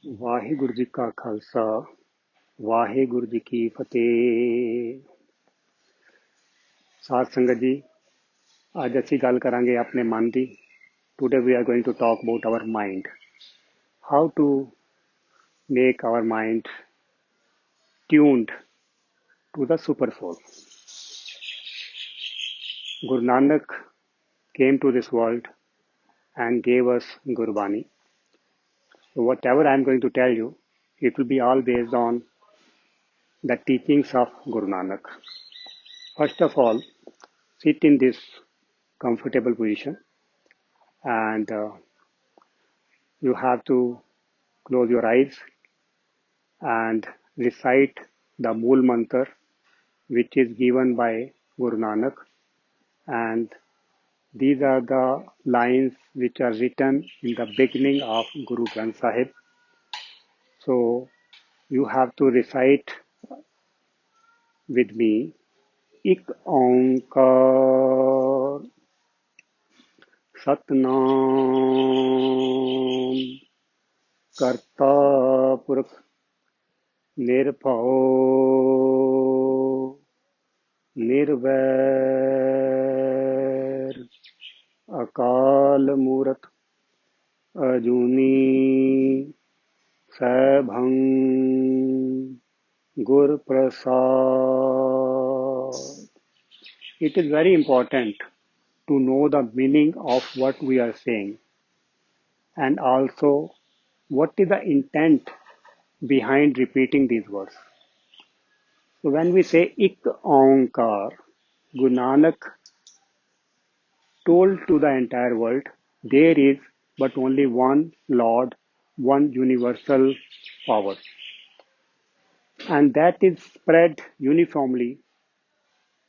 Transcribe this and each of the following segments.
ਵਾਹਿਗੁਰੂ ਜੀ ਕਾ ਖਾਲਸਾ ਵਾਹਿਗੁਰੂ ਜੀ ਕੀ ਫਤਿਹ। ਸਾਧ ਸੰਗਤ ਜੀ, ਅੱਜ ਅਸੀਂ ਗੱਲ ਕਰਾਂਗੇ ਆਪਣੇ ਮਨ ਦੀ। Today we are going to talk about our mind, how to make our mind tuned to the super soul. Guru Nanak came to this world and gave us Gurbani. So whatever I am going to tell you, it will be all based on the teachings of Guru Nanak. First of all, sit in this comfortable position and you have to close your eyes and recite the Mool Mantra, which is given by Guru Nanak, and these are the lines which are written in the beginning of Guru Granth Sahib. So you have to recite with me. Ik Ankar Satnam Karta Purakh Nirbhau Nirvair Akal Murat Ajuni Sabhang Gur Prasad. It is very important to know the meaning of what we are saying and also what is the intent behind repeating these words. So when we say Ik Ankar, Guru Nanak told to the entire world, there is but only one Lord, one universal power. And that is spread uniformly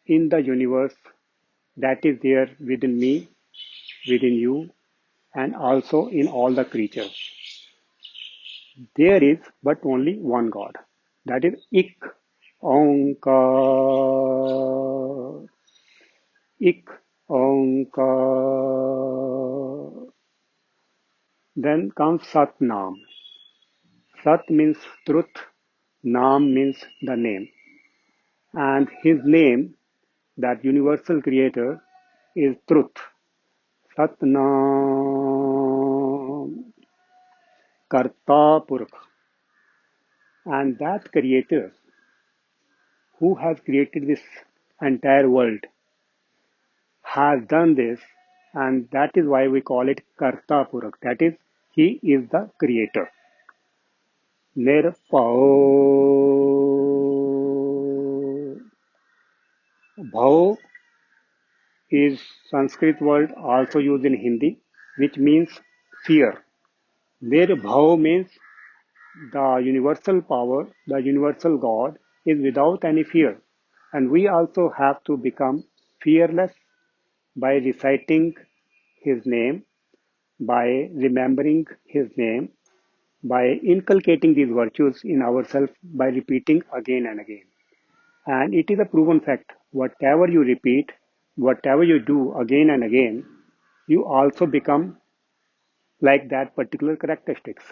in the universe, that is there within me, within you, and also in all the creatures. There is but only one God. That is Ik Ankar. Ik Ankar. Then comes Sat Nam. Sat means truth, Nam means the name. And his name, that universal creator, is truth. Sat Nam Karta Purakh. And that creator who has created this entire world has done this, and that is why we call it Karta Purakh. That is, he is the creator. Nirpao. Bhau is Sanskrit word also used in Hindi, which means fear. Nirbhau means the universal power, the universal God is without any fear. And we also have to become fearless by reciting his name, by remembering his name, by inculcating these virtues in ourselves by repeating again and again. And it is a proven fact, whatever you repeat, whatever you do again and again, you also become like that particular characteristics.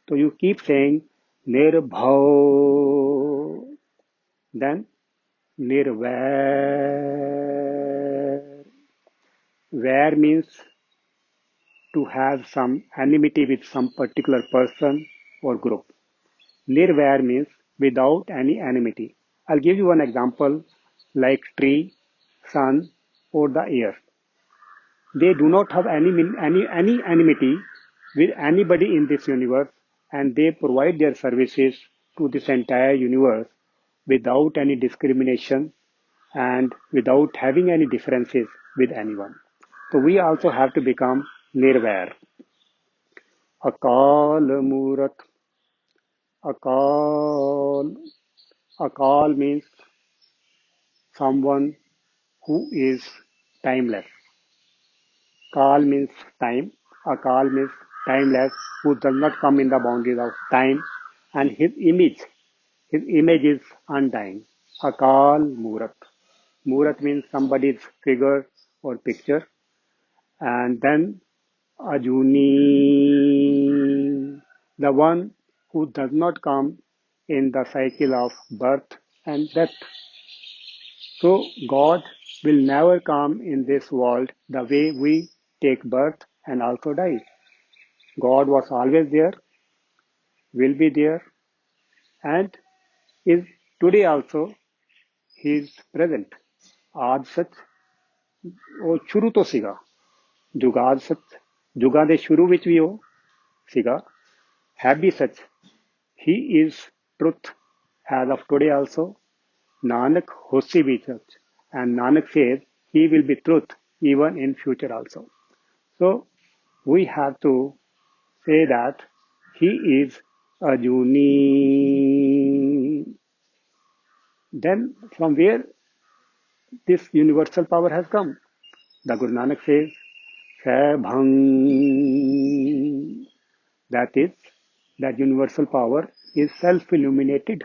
So you keep saying Nirbhav, then Nirvair. Vair means to have some enmity with some particular person or group. Nirvair means without any enmity. I'll give you one example like tree, sun, or the air. They do not have any enmity with anybody in this universe, and they provide their services to this entire universe without any discrimination and without having any differences with anyone. So we also have to become Nirvair. Akal Murat. Akal. Akal means someone who is timeless. Kal means time. Akal means timeless, who does not come in the boundaries of time, and his image is undying. Akal Murat. Murat means somebody's figure or picture. And then Ajuni, the one who does not come in the cycle of birth and death. So God will never come in this world the way we take birth and also die. God was always there, will be there, and is today also. He is present. आज सच ਉਹ ਸ਼ੁਰੂ ਤੋਂ ਸੀਗਾ ਜੁਗਾਦ ਸੱਚ ਜੁਗਾਂ ਦੇ ਸ਼ੁਰੂ ਵਿੱਚ ਵੀ ਉਹ ਸੀਗਾ ਹੈ ਵੀ ਸੱਚ he is truth as of today also Nanak hosi be such and Nanak says he will be truth even in future also so we have to say that he is Ajuni then from where this universal power has come the Guru Nanak says Bhang. That is, that universal power is self-illuminated.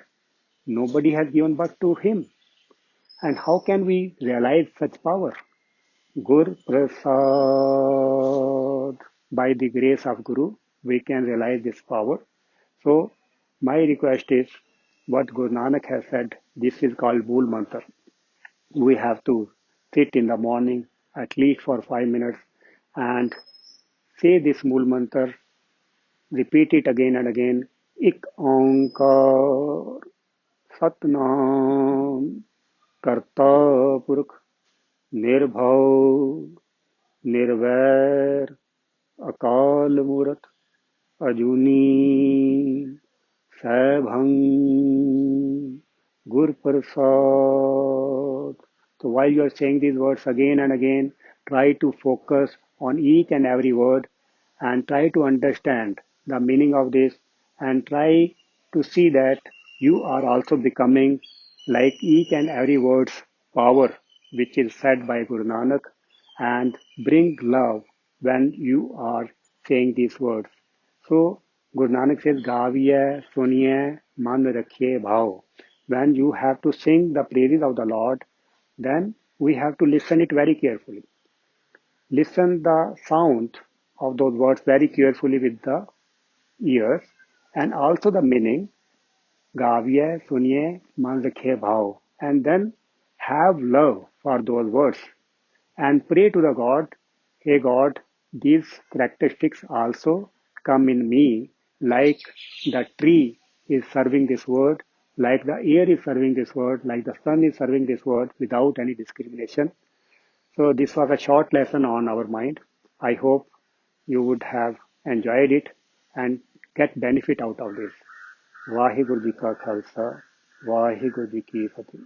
Nobody has given birth to him. And how can we realize such power? Gur Prasad. By the grace of Guru, we can realize this power. So, my request is, what Guru Nanak has said, this is called Mool Mantra. We have to sit in the morning at least for 5 minutes and say this Mool Mantra, repeat it again and again. Ik Ankar Satnam Karta Purkh Nirbhav Nirvair Akal Murat Ajuni Saibhang Gur Prasad. So while you are saying these words again and again, try to focus on each and every word and try to understand the meaning of this and try to see that you are also becoming like each and every word's power which is said by Guru Nanak and bring love when you are saying these words. So Guru Nanak says, Gaviye, Suniye, Man Rakhiye Bhav. When you have to sing the praises of the Lord, then we have to listen it very carefully. Listen the sound of those words very carefully with the ears and also the meaning, Gaviye, Suniye, Man Rakhiye Bhav. And then have love for those words and pray to the God, hey God, these characteristics also come in me like the tree is serving this word, like the air is serving this word, like the sun is serving this word without any discrimination. So this was a short lesson on our mind. I hope you would have enjoyed it and get benefit out of this. Vaheguru Ji Ka Khalsa, Vaheguru Ji Ki Fateh.